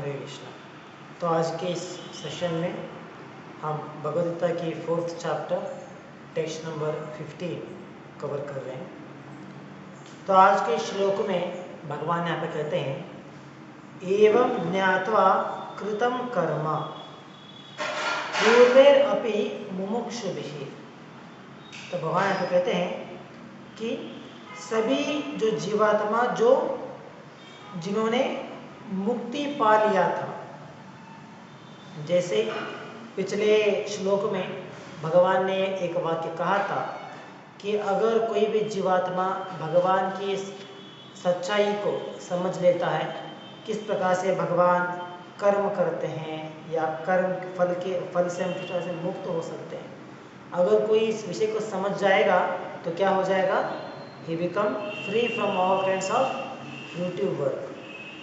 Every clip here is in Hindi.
हरे कृष्णा। तो आज के इस सेशन में हम भगवद गीता की 4th chapter text number 15 cover कर रहे हैं। तो आज के श्लोक में भगवान यहाँ पे कहते हैं एवं ज्ञात्वा कृतं कर्म पूर्वेर अपि मुमुक्षुभिः। तो भगवान यहाँ पे कहते हैं कि सभी जो जीवात्मा जिन्होंने मुक्ति पा लिया था, जैसे पिछले श्लोक में भगवान ने एक वाक्य कहा था कि अगर कोई भी जीवात्मा भगवान की सच्चाई को समझ लेता है, किस प्रकार से भगवान कर्म करते हैं या कर्म फल से हम किस तरह से मुक्त हो सकते हैं, अगर कोई इस विषय को समझ जाएगा तो क्या हो जाएगा, he become free from all kinds of fruitive work.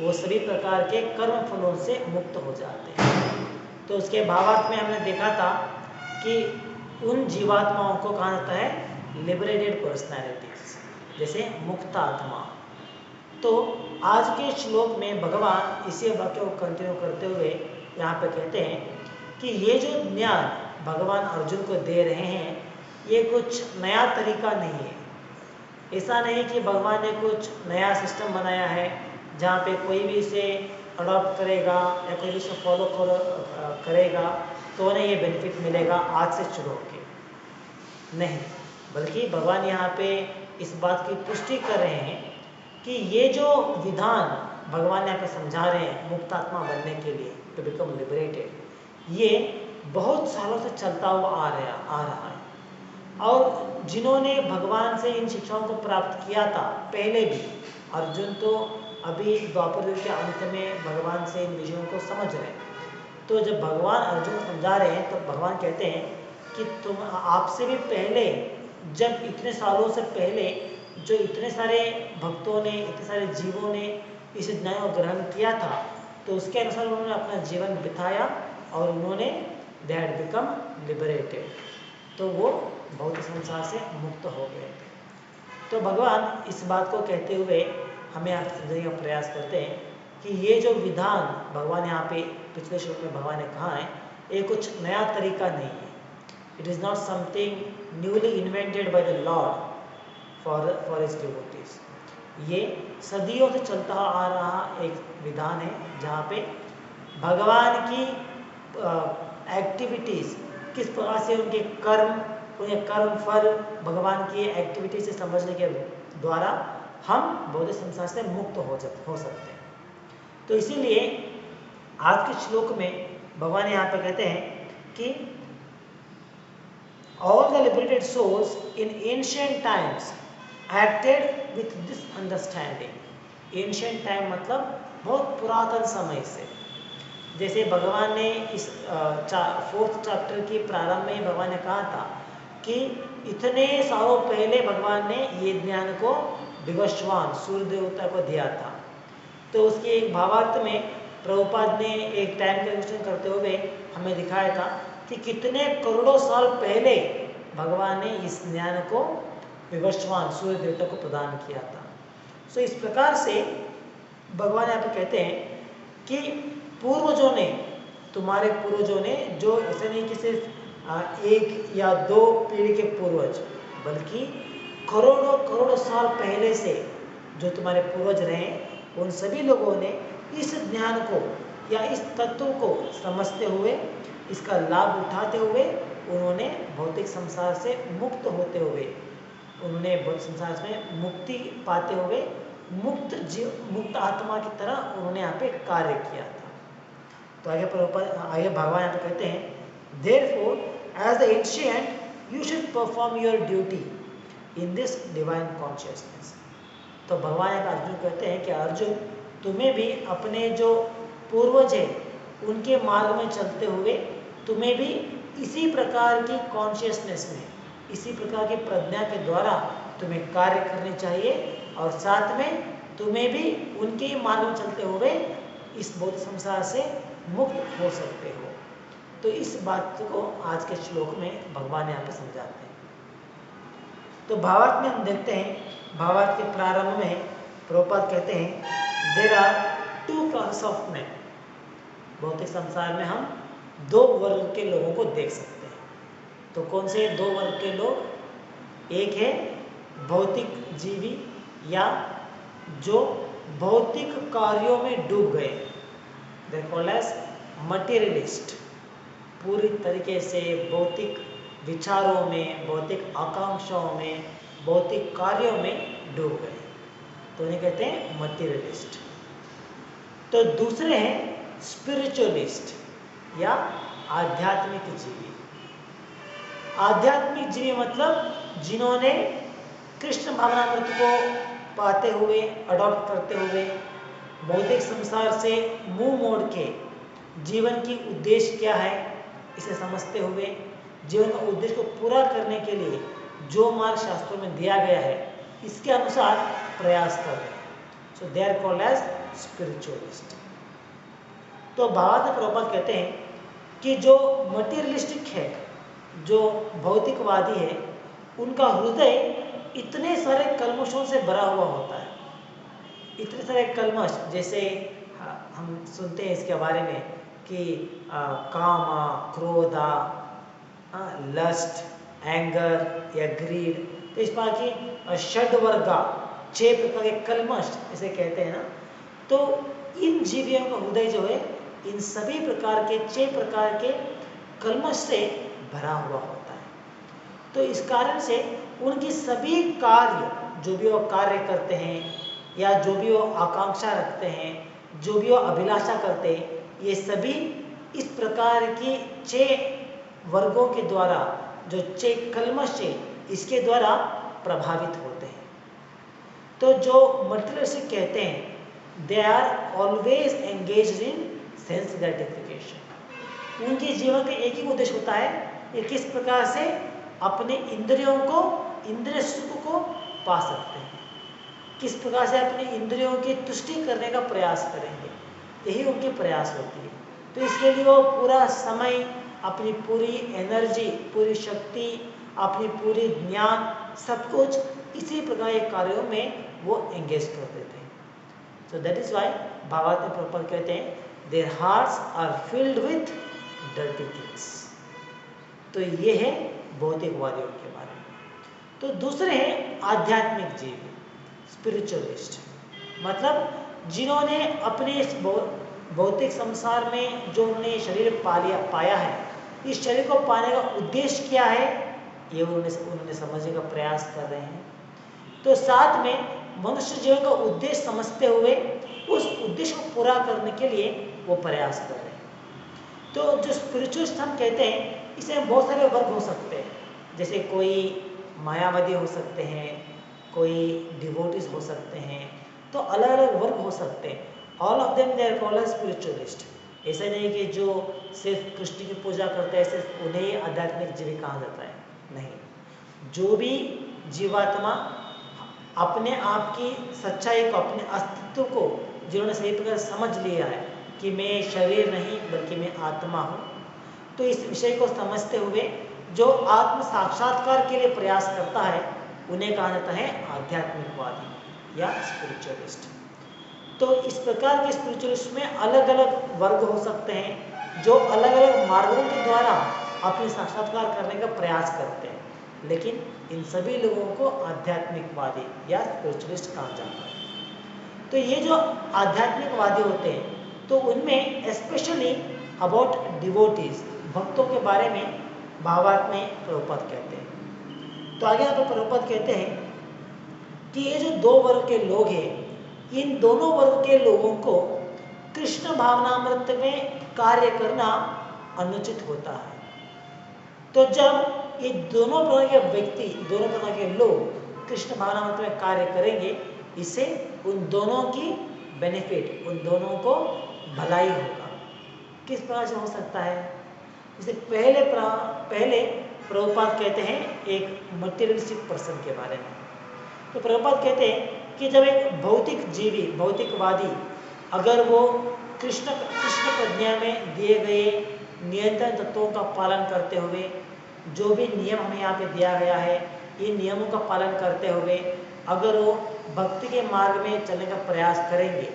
वो सभी प्रकार के कर्म फलों से मुक्त हो जाते हैं। तो उसके भावार्थ में हमने देखा था कि उन जीवात्माओं को कहा जाता है लिबरेटेड पर्सनैलिटीज, जैसे मुक्त आत्मा। तो आज के श्लोक में भगवान इसी वाक्य को कंटिन्यू करते हुए यहाँ पे कहते हैं कि ये जो ज्ञान भगवान अर्जुन को दे रहे हैं, ये कुछ नया तरीका नहीं है। ऐसा नहीं कि भगवान ने कुछ नया सिस्टम बनाया है जहाँ पे कोई भी इसे अडॉप्ट करेगा या कोई भी इसे फॉलो करेगा तो उन्हें ये बेनिफिट मिलेगा आज से शुरू होके नहीं, बल्कि भगवान यहाँ पे इस बात की पुष्टि कर रहे हैं कि ये जो विधान भगवान यहाँ पे समझा रहे हैं मुक्त आत्मा बनने के लिए, टू बिकम लिबरेटेड, ये बहुत सालों से चलता हुआ आ रहा है। और जिन्होंने भगवान से इन शिक्षाओं को प्राप्त किया था पहले भी, अर्जुन तो अभी द्वापर युग के अंत में भगवान से इन विषयों को समझ रहे हैं। तो जब भगवान अर्जुन समझा रहे हैं तो भगवान कहते हैं कि तुम आपसे भी पहले, जब इतने सालों से पहले जो इतने सारे भक्तों ने, इतने सारे जीवों ने इस ज्ञान को ग्रहण किया था, तो उसके अनुसार उन्होंने अपना जीवन बिताया और उन्होंने दे हैड बिकम लिबरेटेड, तो वो भौतिक संसार से मुक्त हो गए थे। तो भगवान इस बात को कहते हुए हमें आप समझने का प्रयास करते हैं कि ये जो विधान भगवान यहाँ पे पिछले श्लोक में भगवान ने कहा है, ये कुछ नया तरीका नहीं है। It is not something newly invented by the Lord for his devotees. ये सदियों से चलता आ रहा एक विधान है जहाँ पे भगवान की एक्टिविटीज़ किस प्रकार से उनके कर्म फल भगवान की एक्टिविटी से समझने के द्वारा हम भौतिक संसार से मुक्त हो सकते हैं। तो इसीलिए आज के श्लोक में भगवान यहाँ पे कहते हैं कि all the liberated souls in ancient times acted with this understanding. Ancient time मतलब बहुत पुरातन समय से। जैसे भगवान ने इस 4th चैप्टर के प्रारंभ में भगवान ने कहा था कि इतने सालों पहले भगवान ने ये ज्ञान को विवस्वान सूर्य देवता को दिया था। तो उसके एक भावार्थ में प्रभुपाद ने एक टाइम कैलकुलेशन करते हुए हमें दिखाया था कि कितने करोड़ों साल पहले भगवान ने इस ज्ञान को विवस्वान सूर्य देवता को प्रदान किया था। सो इस प्रकार से भगवान यहाँ पे कहते हैं कि पूर्वजों ने, तुम्हारे पूर्वजों ने, जो ऐसे नहीं कि सिर्फ एक या दो पीढ़ी के पूर्वज, बल्कि करोड़ों साल पहले से जो तुम्हारे पूर्वज रहे, उन सभी लोगों ने इस ज्ञान को या इस तत्व को समझते हुए, इसका लाभ उठाते हुए, उन्होंने भौतिक संसार से मुक्त होते हुए, उन्होंने भौतिक संसार में मुक्ति पाते हुए मुक्त आत्मा की तरह उन्होंने यहाँ पे कार्य किया था। तो आगे भगवान यहाँ पे कहते हैं Therefore, as the ancient, you should perform your duty in this divine consciousness. तो भगवान एक अर्जुन कहते हैं कि अर्जुन, तुम्हें भी अपने जो पूर्वज हैं उनके मार्ग में चलते हुए तुम्हें भी इसी प्रकार की कॉन्शियसनेस में, इसी प्रकार की प्रज्ञा के द्वारा तुम्हें कार्य करने चाहिए और साथ में तुम्हें भी उनके ही मार्ग में चलते हुए इस भौतिक संसार से मुक्त हो सकते हो। तो इस बात को आज के श्लोक में भगवान यहाँ पे समझाते हैं। तो भावार्थ में हम देखते हैं, भावार्थ के प्रारंभ में प्रभुपाद कहते हैं there are 2 classes of men, भौतिक संसार में हम दो वर्ग के लोगों को देख सकते हैं। तो कौन से दो वर्ग के लोग? एक है भौतिक जीवी या जो भौतिक कार्यों में डूब गए, दे कॉल्ड एज मटेरियलिस्ट। पूरी तरीके से भौतिक विचारों में, भौतिक आकांक्षाओं में, भौतिक कार्यों में डूब गए, तो उन्हें कहते हैं मटेरियलिस्ट। तो दूसरे हैं स्पिरिचुअलिस्ट या आध्यात्मिक जीवी। आध्यात्मिक जीवी मतलब जिन्होंने कृष्ण भावनामृत को पाते हुए, अडॉप्ट करते हुए, भौतिक संसार से मुंह मोड़ के जीवन की उद्देश्य क्या है इसे समझते हुए, जीवन का उद्देश्य को पूरा करने के लिए जो मार्ग शास्त्रों में दिया गया है इसके अनुसार प्रयास कर रहे हैं। So they are called as spiritualist. तो भावार्थ प्रभुपाद कहते हैं कि जो मटेरियलिस्टिक है, जो भौतिकवादी है, उनका हृदय इतने सारे कल्मशों से भरा हुआ होता है। इतने सारे कल्मश, जैसे हम सुनते हैं इसके बारे में कि कामा, क्रोधा, लस्ट, एंगर या ग्रीड, तो इस प्रकार की षड्वर्गा, 6 प्रकार के कल्मश इसे कहते हैं ना। तो इन जीवियों का हृदय जो है इन सभी प्रकार के 6 प्रकार के कल्मश से भरा हुआ होता है। तो इस कारण से उनकी सभी कार्य, जो भी वो कार्य करते हैं या जो भी वो आकांक्षा रखते हैं, जो भी वो अभिलाषा करते हैं, ये सभी इस प्रकार की 6 वर्गों के द्वारा, जो 6 कल्मश है इसके द्वारा प्रभावित होते हैं। तो जो मटेरियलिस्टिक कहते हैं they are always engaged in sense gratification. उनके जीवन का एक ही उद्देश्य होता है कि किस प्रकार से अपने इंद्रियों को, इंद्रिय सुख को पा सकते हैं, किस प्रकार से अपने इंद्रियों की तुष्टि करने का प्रयास करेंगे, यही उनकी प्रयास होती है। तो इसके लिए वो पूरा समय, अपनी पूरी एनर्जी, पूरी शक्ति, अपनी पूरी ज्ञान, सब कुछ इसी प्रकार के कार्यों में वो एंगेज कर देते हैं। सो दैट इज वाई भावार्थ में प्रभुपाद कहते हैं their hearts are filled with dirty things. तो ये है भौतिकवादियों के बारे में। तो दूसरे हैं आध्यात्मिक जीवी, स्पिरिचुअलिस्ट, मतलब जिन्होंने अपने इस भौतिक संसार में जो उन्होंने शरीर पाया है, इस शरीर को पाने का उद्देश्य क्या है ये उन्होंने समझने का प्रयास कर रहे हैं। तो साथ में मनुष्य जीवन का उद्देश्य समझते हुए उस उद्देश्य को पूरा करने के लिए वो प्रयास कर रहे हैं। तो जो स्पिरिचुअलिस्ट हम कहते हैं, इसमें बहुत सारे वर्ग हो सकते हैं, जैसे कोई मायावादी हो सकते हैं, कोई डिवोटीज हो सकते हैं, तो अलग अलग वर्ग हो सकते हैं। All of them they are called as spiritualist. ऐसा नहीं कि जो सिर्फ कृष्ण की पूजा करते हैं सिर्फ उन्हें ही आध्यात्मिक जीवी कहा जाता है, नहीं। जो भी जीवात्मा अपने आप की सच्चाई को, अपने अस्तित्व को जिन्होंने सही प्रकार समझ लिया है कि मैं शरीर नहीं बल्कि मैं आत्मा हूँ, तो इस विषय को समझते हुए जो आत्म साक्षात्कार के लिए प्रयास करता है उन्हें कहा जाता है आध्यात्मिकवादी या स्पिरिचुअलिस्ट। तो इस प्रकार के स्पिरिचुअलिस्ट में अलग अलग वर्ग हो सकते हैं जो अलग अलग मार्गों के द्वारा अपने साक्षात्कार करने का प्रयास करते हैं, लेकिन इन सभी लोगों को आध्यात्मिकवादी या स्पिरिचुअलिस्ट कहा जाता है। तो ये जो आध्यात्मिकवादी होते हैं तो उनमें स्पेशली अबाउट डिवोटीज, भक्तों के बारे में भावार्थ में प्रभुपाद कहते हैं। तो आगे यहाँ पर प्रभुपाद कहते हैं कि ये जो 2 वर्ग के लोग हैं, इन दोनों वर्ग के लोगों को कृष्ण भावनामृत में कार्य करना अनुचित होता है। तो जब ये दोनों प्रकार के व्यक्ति, दोनों प्रकार के लोग कृष्ण भावनामृत में कार्य करेंगे, इससे उन दोनों की बेनिफिट, उन दोनों को भलाई होगा। किस प्रकार से हो सकता है? जैसे पहले प्रभुपाद कहते हैं एक मटेरियलिस्टिक पर्सन के बारे में। तो प्रभुपाद कहते हैं कि जब एक भौतिक जीवी, भौतिकवादी, अगर वो कृष्ण प्रज्ञा में दिए गए नियंत्रण तत्वों का पालन करते हुए, जो भी नियम हमें यहाँ पे दिया गया है, इन नियमों का पालन करते हुए अगर वो भक्ति के मार्ग में चलने का प्रयास करेंगे,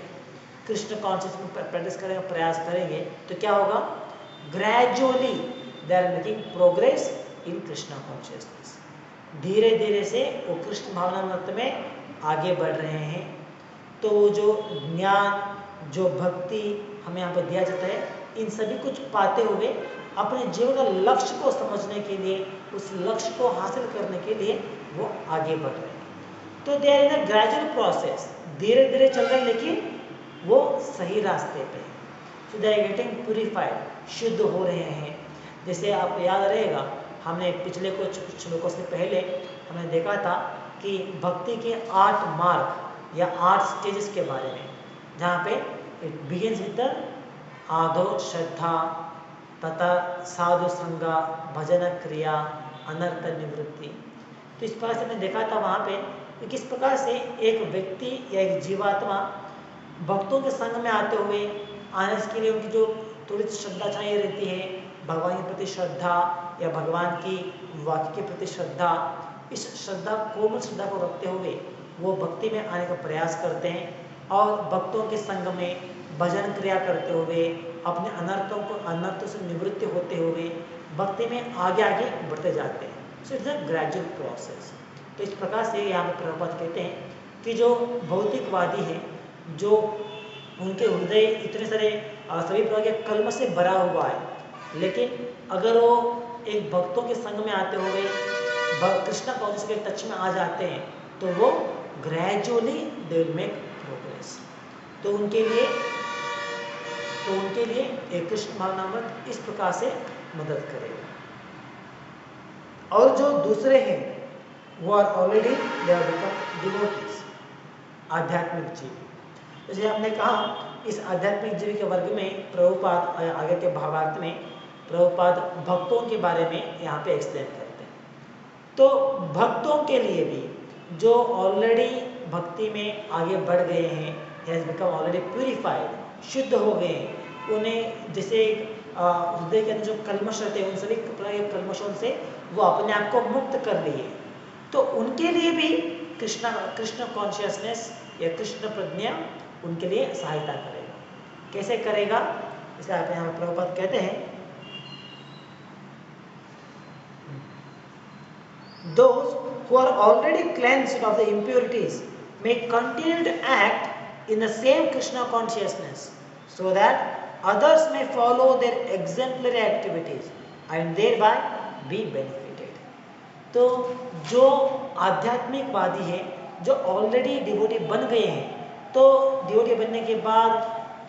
कृष्ण कॉन्शियस में प्रैक्टिस करेंगे, प्रयास करेंगे, तो क्या होगा, gradually they are making progress in Krishna consciousness. धीरे धीरे से वो कृष्ण भावनामृत में आगे बढ़ रहे हैं। तो जो ज्ञान, जो भक्ति हमें यहाँ पर दिया जाता है, इन सभी कुछ पाते हुए अपने जीवन का लक्ष्य को समझने के लिए, उस लक्ष्य को हासिल करने के लिए वो आगे बढ़ रहे हैं। तो they are in a gradual process, धीरे धीरे चल रहे हैं, लेकिन वो सही रास्ते पे है। सो दे आर गेटिंग प्यूरिफाइड, शुद्ध हो रहे हैं। जैसे आपको याद रहेगा, हमने पिछले कुछ श्लोकों से पहले हमने देखा था कि भक्ति के 8 मार्ग या 8 स्टेजेस के बारे में, जहाँ पे इट बिगिंस विद द आदो श्रद्धा, तथा साधु संगा, भजन क्रिया, अनर्थ निवृत्ति। तो इस प्रकार से हमने देखा था वहाँ पे कि किस प्रकार से एक व्यक्ति या एक जीवात्मा भक्तों के संग में आते हुए आने के लिए उनकी जो थोड़ी श्रद्धा चाहिए रहती है, भगवान के प्रति श्रद्धा या भगवान की वाक्य के प्रति श्रद्धा, इस श्रद्धा, कोमल श्रद्धा को रखते हुए वो भक्ति में आने का प्रयास करते हैं और भक्तों के संग में भजन क्रिया करते हुए अपने अनर्थों से निवृत्ति होते हुए भक्ति में आगे आगे बढ़ते जाते हैं। So it's a gradual process. तो इस प्रकार से यहाँ पे प्रभुपाद कहते हैं कि जो भौतिकवादी हैं, जो उनके हृदय इतने सारे सभी प्रकार के कलम से भरा हुआ है, लेकिन अगर वो एक भक्तों के संग में आते हुए कृष्ण कॉन्शियस के टच में आ जाते हैं, तो वो gradually they will make progress. तो उनके लिए एक कृष्ण भावनामृत इस प्रकार से मदद करेगा। और जो दूसरे हैं वो are already they are become devotees, आध्यात्मिक जीव। जैसे हमने कहा, इस आध्यात्मिक जीव के वर्ग में प्रभुपाद आगे के भावार्थ में प्रभुपाद भक्तों के बारे में यहाँ पे एक्सप्लेन करते हैं। तो भक्तों के लिए भी जो ऑलरेडी भक्ति में आगे बढ़ गए हैं, हैज बिकम ऑलरेडी प्यूरिफाइड, शुद्ध हो गए हैं, उन्हें जैसे हृदय के अंदर जो कल्मश रहते हैं, उन सभी कल्मशों से वो अपने आप को मुक्त कर लिए, तो उनके लिए भी कृष्ण कॉन्शियसनेस या कृष्ण प्रज्ञा उनके लिए सहायता करेगा। कैसे करेगा, इसे आप यहाँ प्रभुपाद कहते हैं, those who are already cleansed of the impurities may continue to act in the same Krishna consciousness, so that others may follow their exemplary activities and thereby be benefited. तो जो आध्यात्मिकवादी है, जो ऑलरेडी डिवोटी बन गए हैं, तो डिवोटी बनने के बाद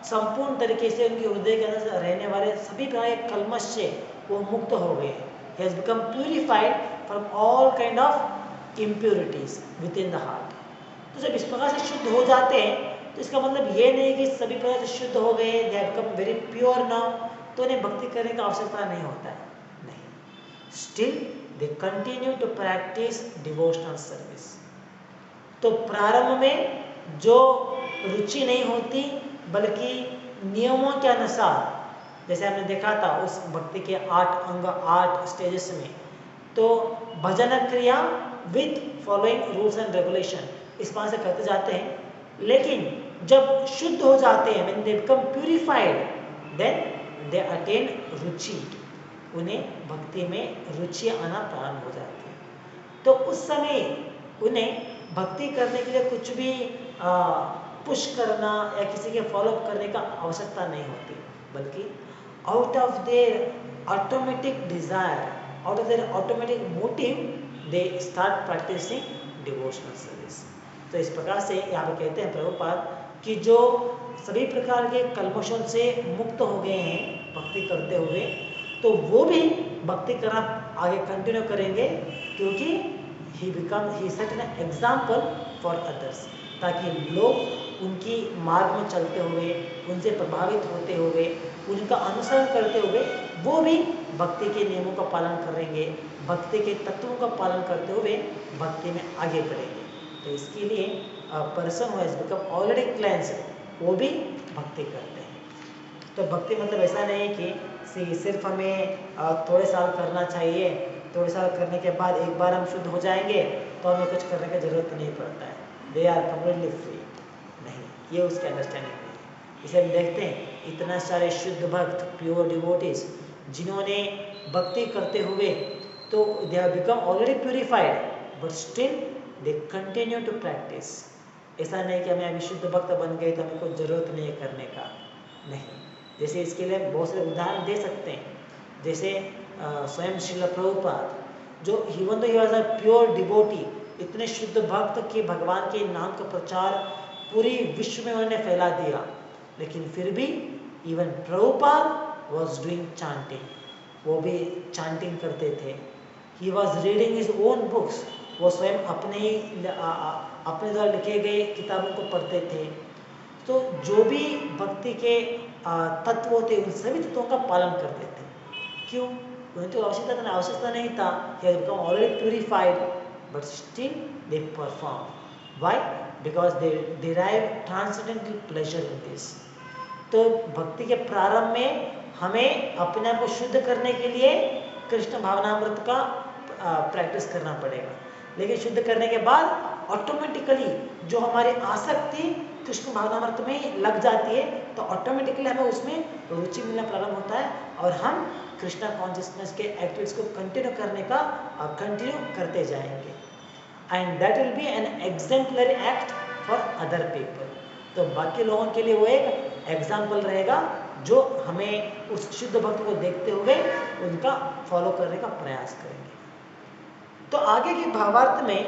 संपूर्ण तरीके से उनके हृदय के अंदर रहने वाले सभी प्रकार के कल्मश से वो मुक्त हो गए। He has become purified from all kind of impurities within the heart. तो जब इस प्रकार से शुद्ध हो जाते हैं, तो इसका मतलब ये नहीं कि सभी प्रकार से शुद्ध हो गए, they have become very pure now, तो उन्हें भक्ति करने की आवश्यकता नहीं होता है, नहीं। Still they continue to practice devotional service. तो प्रारंभ में जो रुचि नहीं होती, बल्कि नियमों के अनुसार, जैसे हमने देखा था उस भक्ति के 8 अंग, 8 स्टेजेस में, तो भजन क्रिया with following rules and regulation इस बात से करते जाते हैं, लेकिन जब शुद्ध हो जाते हैं, when they become purified, then they attain रुचि, उन्हें भक्ति में रुचि आना प्रारंभ हो जाती है। तो उस समय उन्हें भक्ति करने के लिए कुछ भी पुश करना या किसी के फॉलो करने का आवश्यकता नहीं होती, बल्कि out of their automatic desire, out of their automatic motive, they start practising devotional service. तो इस प्रकार से यहाँ पे कहते हैं प्रभुपाद कि जो सभी प्रकार के कल्मशों से मुक्त हो गए हैं भक्ति करते हुए, तो वो भी भक्ति करना आगे कंटिन्यू करेंगे, क्योंकि he set an example for others, ताकि लोग उनकी मार्ग में चलते हुए, उनसे प्रभावित होते हुए, उनका अनुसरण करते हुए वो भी भक्ति के नियमों का पालन करेंगे, भक्ति के तत्वों का पालन करते हुए भक्ति में आगे बढ़ेंगे। तो इसके लिए person who has become already cleansed, वो भी भक्ति करते हैं। तो भक्ति मतलब ऐसा नहीं कि सिर्फ हमें थोड़े साल करना चाहिए, थोड़े साल करने के बाद एक बार हम शुद्ध हो जाएंगे तो हमें कुछ करने की जरूरत नहीं पड़ता है, दे आर कम्प्लीटली फ्री, नहीं, ये उसकी अंडरस्टैंडिंग नहीं है। इसे हम देखते हैं इतना सारे शुद्ध भक्त, प्योर डिवोटीज, जिन्होंने भक्ति करते हुए तो they have become already purified, but still they continue to practise. ऐसा नहीं कि हमें अभी शुद्ध भक्त बन गए तो हमें कोई जरूरत नहीं है करने का, नहीं। जैसे इसके लिए बहुत सारे उदाहरण दे सकते हैं, जैसे स्वयं श्रील प्रभुपाद, जो even though he was a pure devotee, इतने शुद्ध भक्त कि भगवान के नाम का प्रचार पूरी विश्व में उन्होंने फैला दिया, लेकिन फिर भी even Prabhupada was doing chanting, वो भी चांटिंग करते थे। He was reading his own books, वो स्वयं अपने द्वारा लिखे गए किताबों को पढ़ते थे। तो जो भी भक्ति के तत्व थे उन सभी तत्वों का पालन करते थे। क्यों? उन्हें तो आवश्यकता नहीं था, he has become already purified, but still they perform. Why? Because they derive transcendental pleasure in this. तो भक्ति के प्रारंभ में हमें अपने आप को शुद्ध करने के लिए कृष्ण भावनामृत का प्रैक्टिस करना पड़ेगा, लेकिन शुद्ध करने के बाद ऑटोमेटिकली जो हमारी आसक्ति कृष्ण भावनामृत में लग जाती है, तो ऑटोमेटिकली हमें उसमें रुचि मिलना प्रारंभ होता है और हम कृष्णा कॉन्शियसनेस के एक्टिविटीज को कंटिन्यू करने का कंटिन्यू करते जाएंगे, and that will be an exemplary act for other people. तो बाकी लोगों के लिए वो एक एग्जाम्पल रहेगा जो हमें उस शुद्ध भक्त को देखते हुए उनका फॉलो करने का प्रयास करेंगे। तो आगे के भावार्थ में,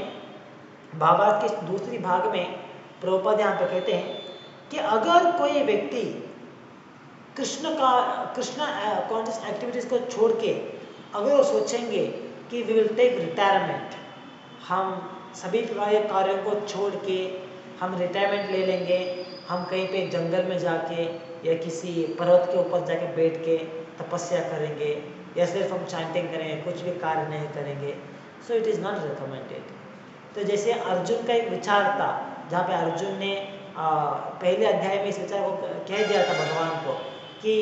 भावार्थ के दूसरी भाग में प्रभुपाद यहाँ पे कहते हैं कि अगर कोई व्यक्ति कृष्ण कॉन्शियस एक्टिविटीज को छोड़ के अगर वो सोचेंगे कि वी विल टेक रिटायरमेंट, हम सभी प्रकार के कार्यों को छोड़ के हम रिटायरमेंट ले लेंगे, हम कहीं पे जंगल में जाके या किसी पर्वत के ऊपर जाके बैठ के तपस्या करेंगे या सिर्फ हम चांटिंग करेंगे, कुछ भी कार्य नहीं करेंगे, so it is not recommended. तो जैसे अर्जुन का एक विचार था, जहाँ पे अर्जुन ने पहले अध्याय में इस विचार को कह दिया था भगवान को कि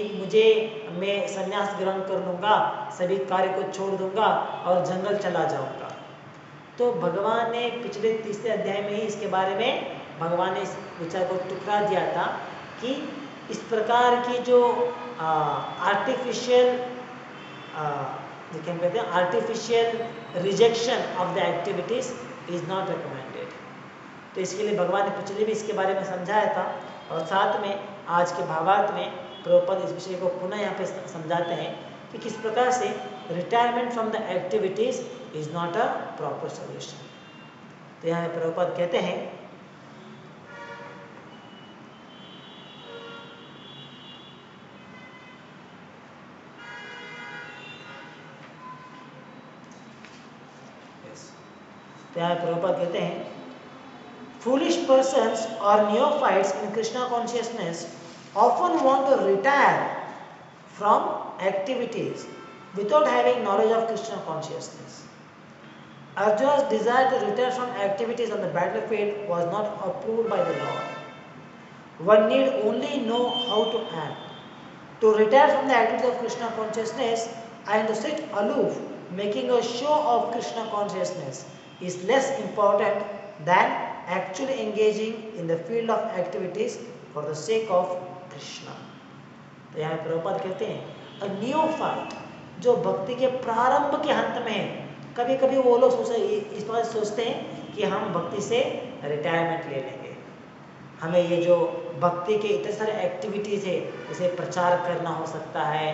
मैं संन्यास ग्रहण कर लूँगा, सभी कार्य को छोड़ दूंगा और जंगल चला जाऊँगा। तो भगवान ने पिछले तीसरे अध्याय में ही इसके बारे में भगवान ने इस विचार को टुकरा दिया था कि इस प्रकार की जो आर्टिफिशियल कहते हैं artificial rejection of the activities is not recommended. तो इसके लिए भगवान ने पिछले भी इसके बारे में समझाया था, और साथ में आज के भावार्थ में प्रभुपाद इस विषय को पुनः यहाँ पे समझाते हैं कि किस प्रकार से retirement from the activities is not a proper solution. तो यहाँ प्रभुपाद कहते हैं प्रभुपाद कहते हैं foolish persons or neophytes in Krishna consciousness often want to retire from activities without having knowledge of Krishna consciousness. Arjuna's desire to retire from activities on the battlefield was not approved by the Lord. One need only know how to act. To retire from the activities of Krishna consciousness and to sit aloof, making a show of Krishna consciousness, is less important than actually engaging in the field of activities for the sake of Krishna. तो यहाँ प्रभुपाद कहते हैं a neophyte, जो भक्ति के प्रारंभ के हंत में है, कभी कभी वो लोग इस बात सोचते हैं कि हम भक्ति से रिटायरमेंट ले लेंगे, हमें ये जो भक्ति के इतने सारे एक्टिविटीज़ है, जैसे प्रचार करना हो सकता है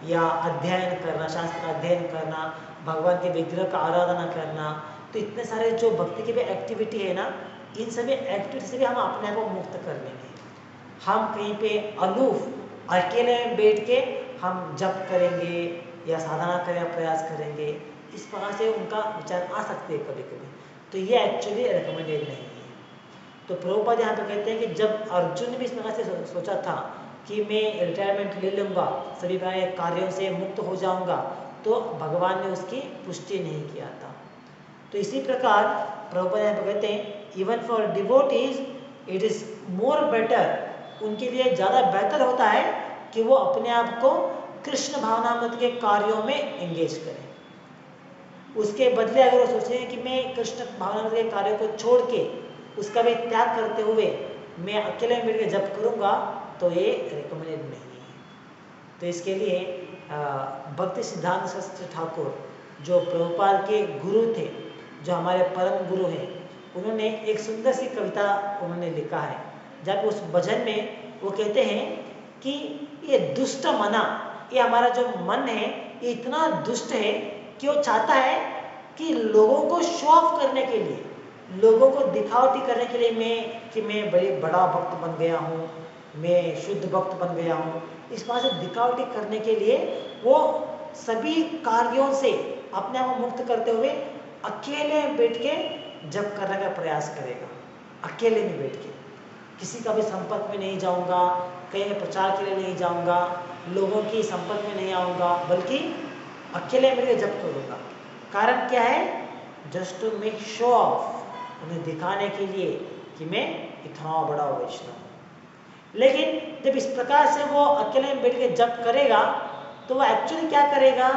या अध्ययन करना, शास्त्र अध्ययन करना, भगवान के विग्रह का आराधना करना, तो इतने सारे जो भक्ति की भी एक्टिविटी है ना, इन सभी एक्टिविटी से भी हम अपने आप को मुक्त कर लेंगे। हम कहीं पे अलूफ अकेले में बैठ के हम जप करेंगे या साधना करने का प्रयास करेंगे, इस प्रकार से उनका विचार आ सकते हैं कभी कभी। तो ये एक्चुअली रिकमेंडेड नहीं है। तो प्रभुपाद यहाँ पे कहते हैं कि जब अर्जुन ने भी इस प्रकार से सोचा था कि मैं रिटायरमेंट ले लूँगा, सभी प्रकार के कार्यों से मुक्त हो जाऊँगा, तो भगवान ने उसकी पुष्टि नहीं किया था। तो इसी प्रकार प्रभुपाद यहाँ पे कहते हैं even for devotees it is more better, उनके लिए ज़्यादा बेहतर होता है कि वो अपने आप को कृष्ण भावनामृत के कार्यों में एंगेज करें। उसके बदले अगर वो सोचें कि मैं कृष्ण भावनामृत के कार्यों को छोड़ के उसका भी त्याग करते हुए मैं अकेले मिल के जप करूँगा, तो तो ये रिकमेंडेड नहीं है। तो इसके लिए भक्ति सिद्धांत शास्त्री ठाकुर जो प्रभुपाद के गुरु थे, जो हमारे परम गुरु हैं, उन्होंने एक सुंदर सी कविता उन्होंने लिखा है, जब उस भजन में वो कहते हैं कि ये दुष्ट मना, ये हमारा जो मन है ये इतना दुष्ट है कि वो चाहता है कि लोगों को शो ऑफ करने के लिए, लोगों को दिखावटी करने के लिए मैं बड़ा भक्त बन गया हूँ, मैं शुद्ध भक्त बन गया हूँ, इस बात से दिखावटी करने के लिए वो सभी कार्यों से अपने आप को मुक्त करते हुए अकेले बैठ के जप करने का प्रयास करेगा। अकेले में बैठ के, किसी का भी संपर्क में नहीं जाऊंगा, कहीं मैं प्रचार के लिए नहीं जाऊंगा, लोगों की संपर्क में नहीं आऊंगा, बल्कि अकेले मिलकर जप करूंगा। कारण क्या है? Just to make show off, उन्हें दिखाने के लिए कि मैं इतना बड़ा वैष्णव हूं। लेकिन जब इस प्रकार से वो अकेले में बैठ के जप करेगा तो वो एक्चुअली क्या करेगा?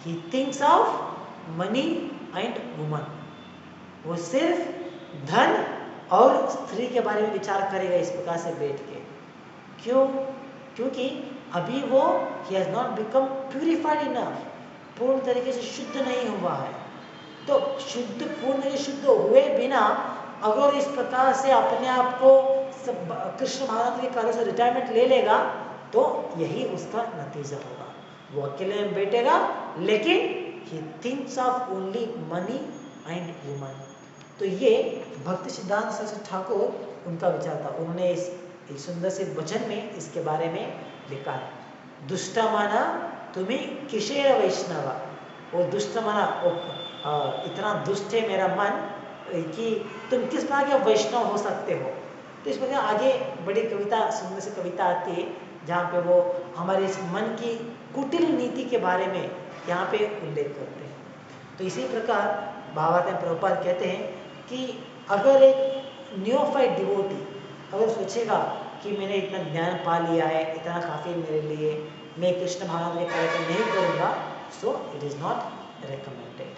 He thinks of money and woman. वो सिर्फ धन और स्त्री के बारे में विचार करेगा इस प्रकार से बैठ के। क्यों? क्योंकि अभी वो he has not become purified enough, पूर्ण तरीके से शुद्ध नहीं हुआ है। तो पूर्ण तरीके शुद्ध हुए बिना अगर इस प्रकार से अपने आप को कृष्ण भावना के कार्यों से रिटायरमेंट ले लेगा तो यही उसका नतीजा होगा। वो अकेले में बैठेगा लेकिन he thinks of only money and woman। तो ये भक्ति सिद्धांत शास्त्री ठाकुर उनका विचार था। उन्होंने इस एक सुंदर से वचन में इसके बारे में लिखा है, दुष्ट माना तुम्हें किशेर वैष्णवा। वो दुष्ट माना, इतना दुष्ट है मेरा मन कि तुम किस प्रकार के वैष्णव हो सकते हो। तो इस प्रकार आगे बड़ी कविता, सुंदर सी कविता आती है जहाँ पे वो हमारे इस मन की कुटिल नीति के बारे में यहाँ पे उल्लेख करते हैं। तो इसी प्रकार भावार्थ में प्रभुपाद कहते हैं कि अगर एक न्योफाइट डिवोटी अगर सोचेगा कि मैंने इतना ज्ञान पा लिया है, इतना काफ़ी मेरे लिए, मैं कृष्ण भावना के कार्यक्रम नहीं करूँगा, so it is not recommended.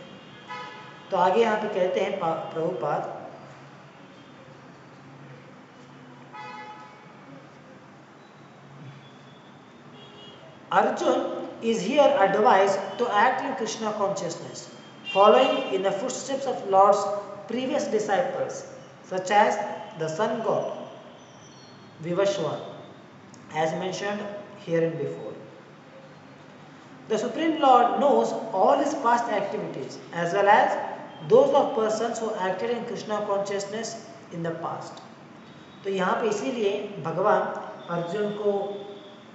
तो आगे यहाँ पे कहते हैं Prabhupada, Arjun is here advised to act in Krishna consciousness, following in the footsteps of Lord's previous disciples, such as the sun god Vivaswan, as mentioned herein before. The Supreme Lord knows all his past activities as well as those of persons who acted in Krishna consciousness in the past. तो यहाँ पे इसीलिए भगवान अर्जुन को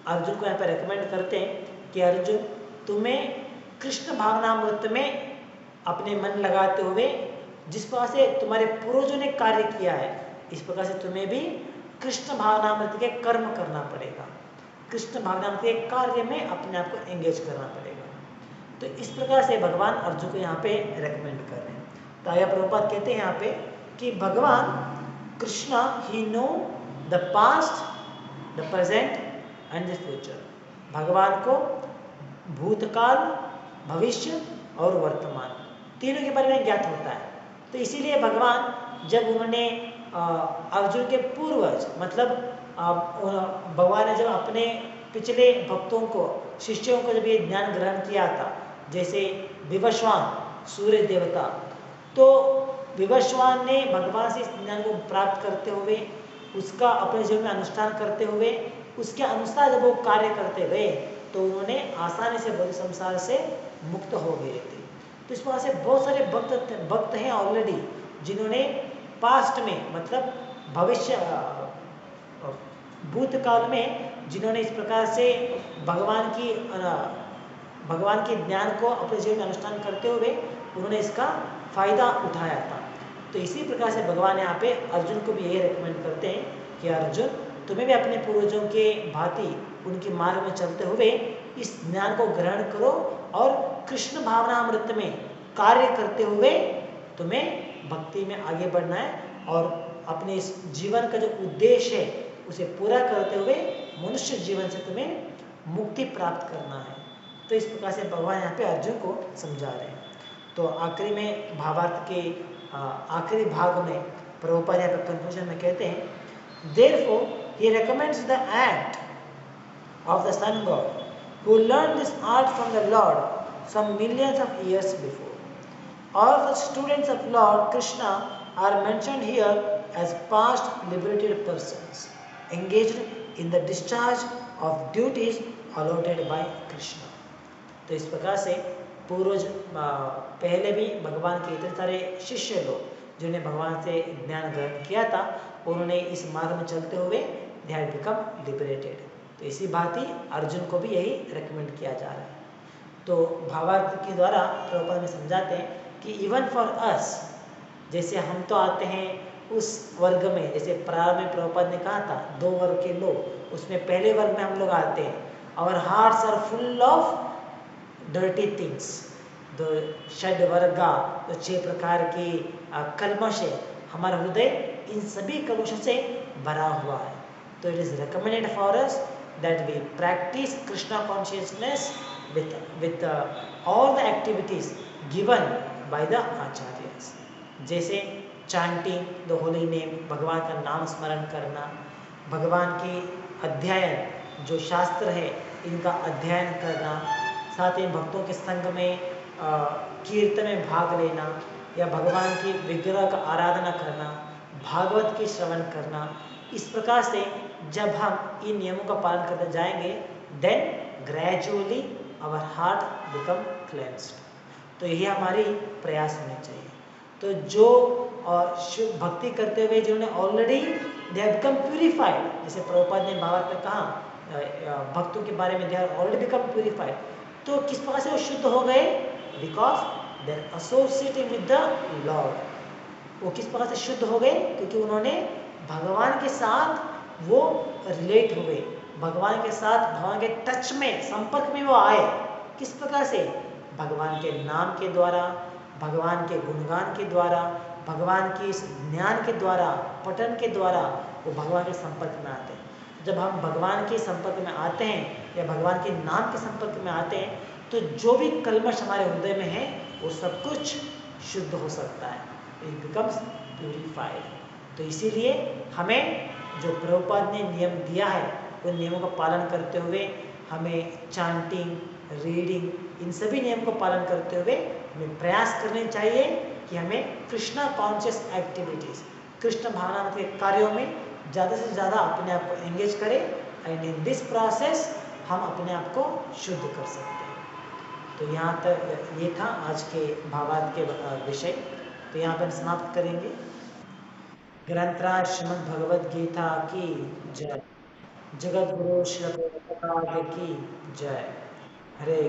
यहाँ पे रेकमेंड करते हैं कि अर्जुन, तुम्हें कृष्ण भावनामृत में अपने मन लगाते हुए जिस प्रकार से तुम्हारे पूर्वजों ने कार्य किया है, इस प्रकार से तुम्हें भी कृष्ण भावनामृत के कर्म करना पड़ेगा, कृष्ण भावनामृत के कार्य में अपने आप को एंगेज करना पड़ेगा। तो इस प्रकार से भगवान अर्जुन को यहाँ पे रेकमेंड कर रहे हैं। तो आया प्रभुपाद कहते हैं यहाँ पे कि भगवान Krishna he know the past, the present and the future. भगवान को भूतकाल, भविष्य और वर्तमान तीनों के बारे में ज्ञात होता है। तो इसीलिए भगवान जब उन्होंने अर्जुन के पूर्वज मतलब भगवान ने जब अपने पिछले भक्तों को, शिष्यों को जब ये ज्ञान ग्रहण किया था, जैसे विवस्वान सूर्य देवता, तो विवस्वान ने भगवान से इस ज्ञान को प्राप्त करते हुए उसका अपने जीवन में अनुष्ठान करते हुए उसके अनुसार जब वो कार्य करते गए तो उन्होंने आसानी से भौतिक संसार से मुक्त हो गए थे। तो इस प्रकार से बहुत सारे भक्त हैं ऑलरेडी जिन्होंने पास्ट में मतलब भविष्य भूतकाल में जिन्होंने इस प्रकार से भगवान के ज्ञान को अपने जीवन में अनुष्ठान करते हुए उन्होंने इसका फायदा उठाया था। तो इसी प्रकार से भगवान यहाँ पे अर्जुन को भी यही रेकमेंड करते हैं कि अर्जुन, तुम्हें भी अपने पूर्वजों के भांति उनके मार्ग में चलते हुए इस ज्ञान को ग्रहण करो और कृष्ण भावनामृत में कार्य करते हुए तुम्हें भक्ति में आगे बढ़ना है और अपने इस जीवन का जो उद्देश्य है उसे पूरा करते हुए मनुष्य जीवन से तुम्हें मुक्ति प्राप्त करना है। तो इस प्रकार से भगवान यहाँ पे अर्जुन को समझा रहे हैं। तो आखिरी में भावार्थ के आखिरी भाग में प्रभुपाद यहाँ पे कंक्लूजन में कहते हैं, Therefore he recommends the act of the sun god, who learned this art from the Lord some millions of years before. All of the students of Lord Krishna are mentioned here as past liberated persons engaged in the discharge of duties allotted by Krishna. तो इस प्रकार से पूर्वज पहले भी भगवान के इतने सारे शिष्य लोग जिन्होंने भगवान से ज्ञान ग्रहण किया था, उन्होंने इस मार्ग में चलते हुए दे हैड बिकम लिबरेटेड। तो इसी भांति अर्जुन को भी यही रिकमेंड किया जा रहा है। तो भावार्थ के द्वारा प्रभुपाद में समझाते हैं कि इवन फॉर अस, जैसे हम तो आते हैं उस वर्ग में, जैसे प्रारंभ में प्रभुपाद ने कहा था 2 वर्ग के लोग, उसमें पहले वर्ग में हम लोग आते हैं। Our hearts are full of dirty things, जो षड वर्गा, जो 6 प्रकार की कल्मश है, हमारा हृदय इन सभी कलुषों से भरा हुआ है। तो it is recommended for us that we practise Krishna consciousness with all the activities given by the acharyas, जैसे chanting the holy name, भगवान का नाम स्मरण करना, भगवान की अध्ययन जो शास्त्र है इनका अध्ययन करना, साथ ही भक्तों के संग में कीर्तन में भाग लेना, या भगवान की विग्रह का आराधना करना, भागवत की श्रवण करना। इस प्रकार से जब हम इन नियमों का पालन करते जाएंगे, then gradually our heart become cleansed. तो यही हमारी प्रयास होने चाहिए। तो जो शुद्ध भक्ति करते हुए जिन्होंने already they have become purified, जैसे प्रभुपाद ने भागवत में कहा भक्तों के बारे में, they have already become purified. तो किस प्रकार से वो शुद्ध हो गए? Because they are associated with the lord. वो किस प्रकार से शुद्ध हो गए? क्योंकि उन्होंने भगवान के साथ वो रिलेट हुए, भगवान के साथ, भगवान के टच में, संपर्क में वो आए। किस प्रकार से? भगवान के नाम के द्वारा, भगवान के गुणगान के द्वारा, भगवान की ज्ञान के द्वारा, पठन के द्वारा वो भगवान के संपर्क में आते हैं। जब हम भगवान के संपर्क में आते हैं या भगवान के नाम के संपर्क में आते हैं, तो जो भी कल्मश हमारे हृदय में है वो सब कुछ शुद्ध हो सकता है, इट बिकम्स प्यूरिफाइड। तो इसीलिए हमें जो प्रभुपाद ने नियम दिया है, उन नियमों का पालन करते हुए हमें चांटिंग, रीडिंग, इन सभी नियम को पालन करते हुए हमें प्रयास करने चाहिए कि हमें कृष्णा कॉन्शियस एक्टिविटीज, कृष्ण भावना के कार्यों में ज़्यादा से ज़्यादा अपने आप को एंगेज करें, एंड इन दिस प्रोसेस हम अपने आप को शुद्ध कर सकते हैं। तो यहाँ तक ये था आज के भावार्थ के विषय। तो यहाँ पर समाप्त करेंगे। ग्रंथराज श्रीमद् भगवद गीता की जय। जगत गुरु श्री प्रभुपाद की जय। हरे